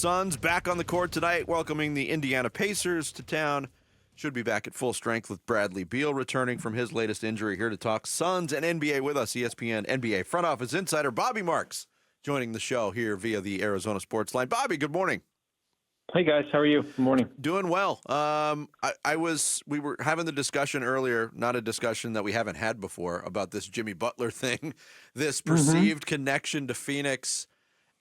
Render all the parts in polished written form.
Suns back on the court tonight, welcoming the Indiana Pacers to town. Should be back at full strength with Bradley Beal returning from his latest injury. Here to talk Suns and NBA with us, ESPN NBA front office insider Bobby Marks joining the show here via the Arizona Sports Line. Bobby, good morning. Hey guys, how are you? Good morning. Doing well. We were having the discussion earlier, not a discussion that we haven't had before, about this Jimmy Butler thing, this perceived connection to Phoenix.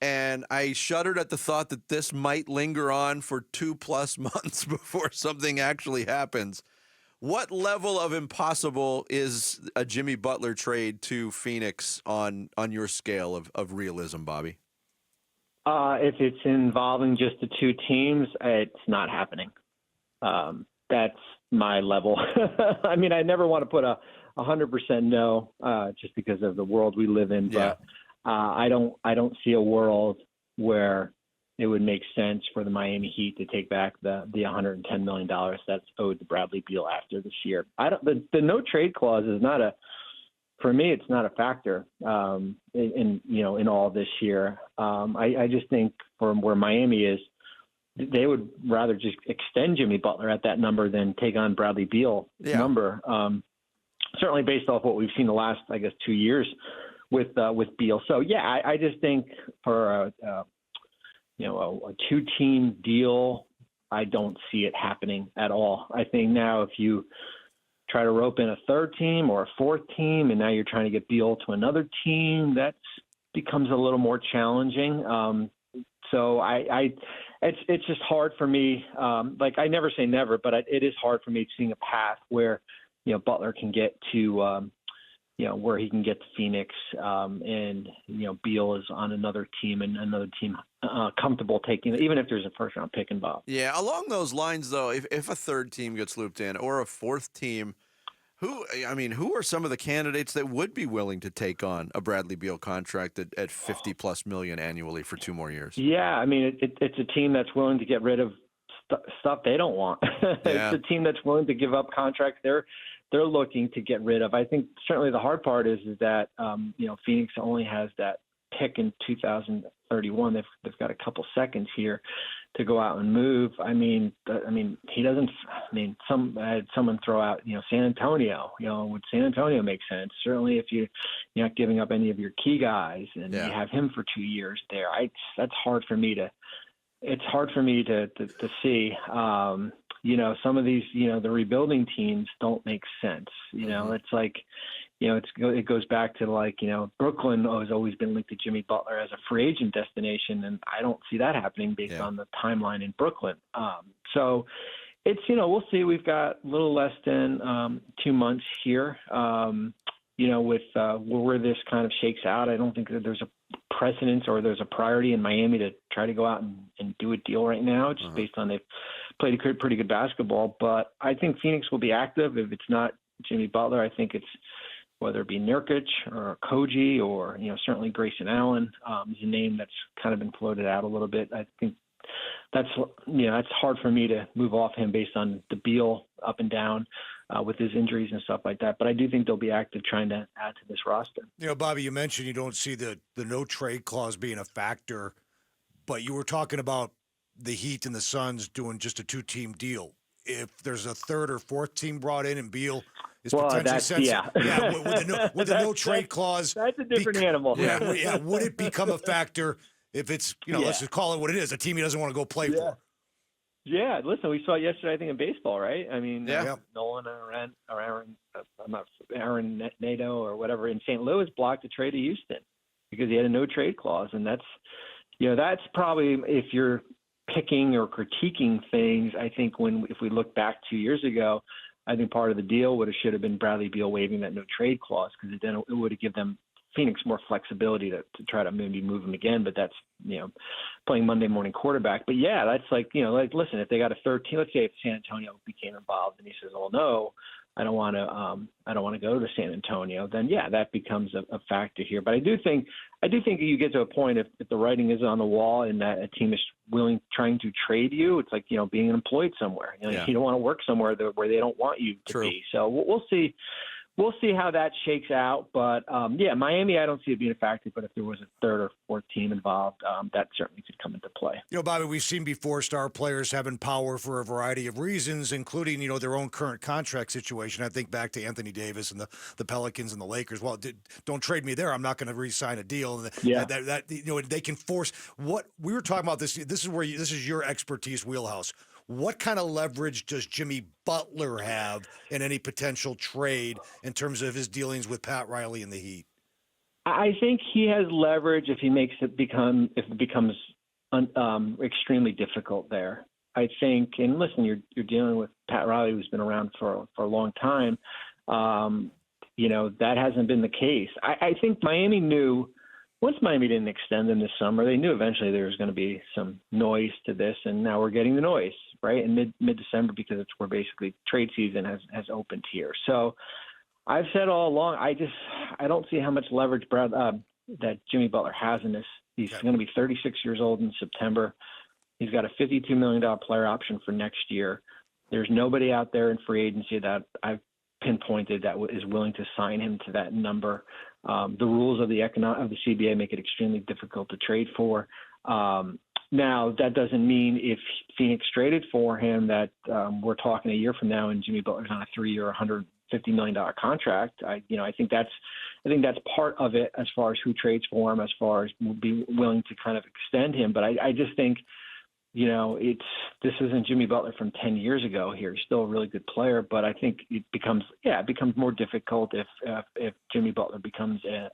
And I shuddered at the thought that this might linger on for 2+ months before something actually happens. What level of impossible is a Jimmy Butler trade to Phoenix on your scale of realism, Bobby? If it's involving just the two teams, it's not happening. That's my level. I mean, I never want to put 100% no, just because of the world we live in. Yeah. But I don't see a world where it would make sense for the Miami Heat to take back the $110 million that's owed to Bradley Beal after this year. The no trade clause is not for me, it's not a factor in all this year. I just think from where Miami is, they would rather just extend Jimmy Butler at that number than take on Bradley Beal number. Certainly based off what we've seen the last, 2 years with Beal. So yeah, I just think for a 2-team deal, I don't see it happening at all. I think now if you try to rope in a third team or a fourth team, and now you're trying to get Beal to another team, that becomes a little more challenging. So it's just hard for me. I never say never, but it is hard for me seeing a path where, Butler can get to, where he can get to Phoenix, and Beal is on another team and another team comfortable taking it, even if there's a first-round pick involved. Yeah, along those lines, though, if a third team gets looped in or a fourth team, who are some of the candidates that would be willing to take on a Bradley Beal contract at $50+ million annually for 2 more years? Yeah, I mean, it's a team that's willing to get rid of stuff they don't want. It's a team that's willing to give up contracts they're looking to get rid of. I think certainly the hard part is that Phoenix only has that pick in 2031. They've got a couple seconds here to go out and move. He doesn't. I had someone throw out San Antonio. Would San Antonio make sense? Certainly, if you're not giving up any of your key guys and you have him for 2 years there, that's hard for me to. It's hard for me to see. Some of these, the rebuilding teams don't make sense. It's like, it goes back to Brooklyn has always been linked to Jimmy Butler as a free agent destination, and I don't see that happening based on the timeline in Brooklyn. So it's, we'll see. We've got a little less than 2 months here, with where this kind of shakes out. I don't think that there's a precedence or there's a priority in Miami to try to go out and do a deal right now, just based on they've played a pretty good basketball. But I think Phoenix will be active. If it's not Jimmy Butler, I think it's whether it be Nurkic or Koji or, certainly Grayson Allen is a name that's kind of been floated out a little bit. I think that's hard for me to move off him based on the Beal up and down with his injuries and stuff like that. But I do think they'll be active trying to add to this roster. Bobby, you mentioned you don't see the no trade clause being a factor, but you were talking about the Heat and the Suns doing just a 2-team deal. If there's a third or fourth team brought in and Beal is potentially sensitive, with the no trade clause, that's a different animal. Yeah, would it become a factor if it's let's just call it what it is, a team he doesn't want to go play for? Yeah, listen, we saw it yesterday, I think, in baseball, right? I mean, Nolan Aaron Nato or whatever in St. Louis blocked a trade to Houston because he had a no trade clause, and that's probably, if you're picking or critiquing things, I think if we look back 2 years ago, I think part of the deal should have been Bradley Beal waiving that no trade clause, because then it would have given them Phoenix more flexibility to try to maybe move him again. But that's playing Monday morning quarterback. But yeah, that's listen, if they got a third team, let's say if San Antonio became involved and he says, "Oh no, I don't want to go to San Antonio," then that becomes a factor here. But I do think you get to a point if the writing is on the wall and that a team is trying to trade you, it's like being employed somewhere. You don't want to work somewhere where they don't want you to be. So we'll see we'll see how that shakes out. But, yeah, Miami, I don't see it being a factor. But if there was a third or fourth team involved, that certainly could come into play. Bobby, we've seen before star players having power for a variety of reasons, including, their own current contract situation. I think back to Anthony Davis and the Pelicans and the Lakers. Well, don't trade me there. I'm not going to re-sign a deal. Yeah. They can force what we were talking about. This is your expertise wheelhouse. What kind of leverage does Jimmy Butler have in any potential trade in terms of his dealings with Pat Riley and the Heat? I think he has leverage if it becomes extremely difficult there. I think, and listen, you're dealing with Pat Riley, who's been around for a long time. That hasn't been the case. I think Miami knew. Once Miami didn't extend them this summer, they knew eventually there was going to be some noise to this, and now we're getting the noise, right, in mid-December, because it's where basically trade season has opened here. So I've said all along, I don't see how much leverage that Jimmy Butler has in this. He's going to be 36 years old in September. He's got a $52 million player option for next year. There's nobody out there in free agency that I've pinpointed that is willing to sign him to that number. The rules of the CBA make it extremely difficult to trade for. Now, that doesn't mean if Phoenix traded for him that we're talking a year from now and Jimmy Butler's on a 3-year, $150 million contract. I think that's part of it as far as who trades for him, as far as will be willing to kind of extend him. But I just think, this isn't Jimmy Butler from 10 years ago here. He's still a really good player, but I think it becomes more difficult if Jimmy Butler becomes an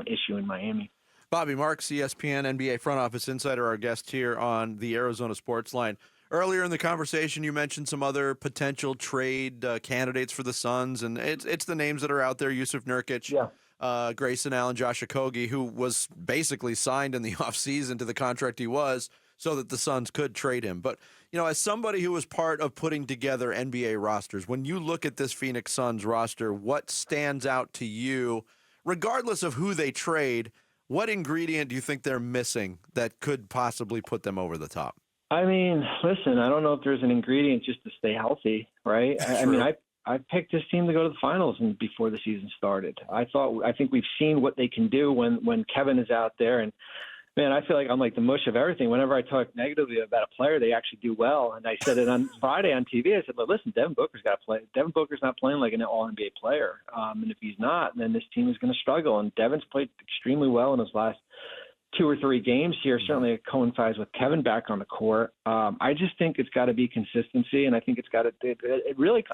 issue in Miami. Bobby Marks, ESPN NBA front office insider, our guest here on the Arizona Sports Line. Earlier in the conversation, you mentioned some other potential trade candidates for the Suns, and it's the names that are out there: Yusuf Nurkic, Grayson Allen, Josh Okogie, who was basically signed in the offseason to the contract he was, so that the Suns could trade him. But, as somebody who was part of putting together NBA rosters, when you look at this Phoenix Suns roster, what stands out to you, regardless of who they trade? What ingredient do you think they're missing that could possibly put them over the top? I mean, listen, I don't know if there's an ingredient just to stay healthy, right? I picked this team to go to the finals before the season started. I think we've seen what they can do when Kevin is out there. And, man, I feel like I'm like the mush of everything. Whenever I talk negatively about a player, they actually do well. And I said it on Friday on TV. I said, "But listen, Devin Booker's got to play. Devin Booker's not playing like an All-NBA player. And if he's not, then this team is going to struggle." And Devin's played extremely well in his last 2 or 3 games here. Certainly it coincides with Kevin back on the court. I just think it's got to be consistency, and I think it's got to.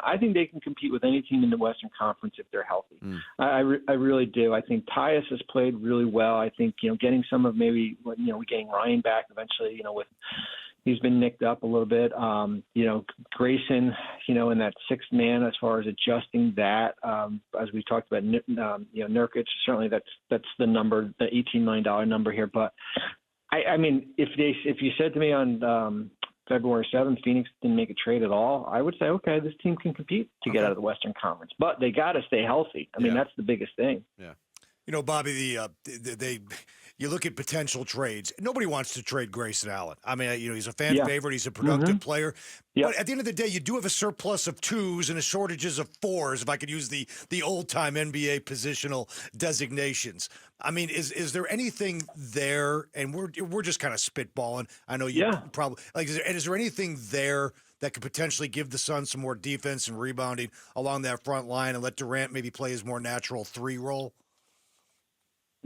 I think they can compete with any team in the Western Conference if they're healthy. I really do. I think Tyus has played really well. I think getting some of getting Ryan back eventually. With he's been nicked up a little bit. Grayson, in that sixth man as far as adjusting that. As we talked about, Nurkic, certainly that's the number, the $18 million number here. But I mean, if you said to me on February 7th, Phoenix didn't make a trade at all, I would say, okay, this team can compete to get out of the Western Conference, but they got to stay healthy. I mean, that's the biggest thing. Yeah. Bobby, you look at potential trades. Nobody wants to trade Grayson Allen. I mean, he's a fan favorite. He's a productive player. Yep. But at the end of the day, you do have a surplus of 2s and a shortages of 4s, if I could use the old-time NBA positional designations. I mean, is there anything there, and we're just kind of spitballing. I know you probably – is there anything there that could potentially give the Suns some more defense and rebounding along that front line and let Durant maybe play his more natural 3 role?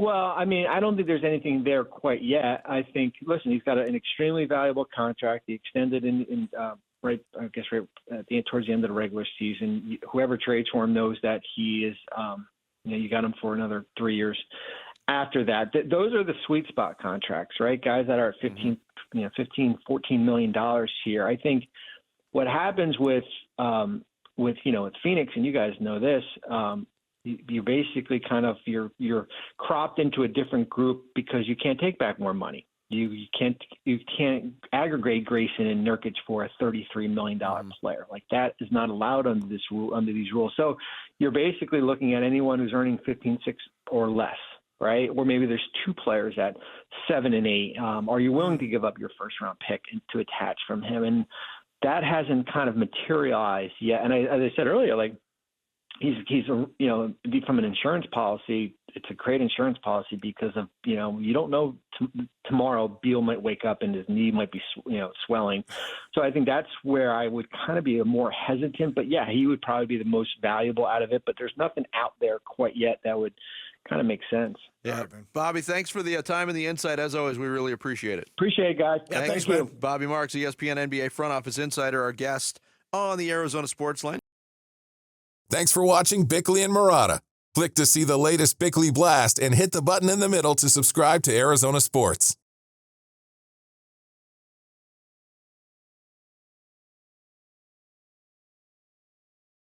Well, I mean, I don't think there's anything there quite yet. I think, listen, he's got an extremely valuable contract. He extended towards the end of the regular season. Whoever trades for him knows that he is, you got him for another 3 years after that. Those are the sweet spot contracts, right? Guys that are at $15, $14 million here. I think what happens with Phoenix, and you guys know this, you basically kind of you're cropped into a different group because you can't take back more money. You can't aggregate Grayson and Nurkic for a $33 million player. Like, that is not allowed under these rules. So you're basically looking at anyone who's earning 15-6 or less, right? Or maybe there's 2 players at 7 and 8. Are you willing to give up your first round pick to attach from him? And that hasn't kind of materialized yet. And as I said earlier, like, from an insurance policy, it's a great insurance policy because of, you don't know tomorrow Beal might wake up and his knee might be, swelling. So I think that's where I would kind of be more hesitant, but yeah, he would probably be the most valuable out of it, but there's nothing out there quite yet that would kind of make sense. Yeah. Bobby, thanks for the time and the insight. As always, we really appreciate it. Appreciate it, guys. Yeah, thanks, you. man. Bobby Marks, ESPN NBA front office insider, our guest on the Arizona Sports Line. Thanks for watching Bickley and Marotta. Click to see the latest Bickley Blast and hit the button in the middle to subscribe to Arizona Sports.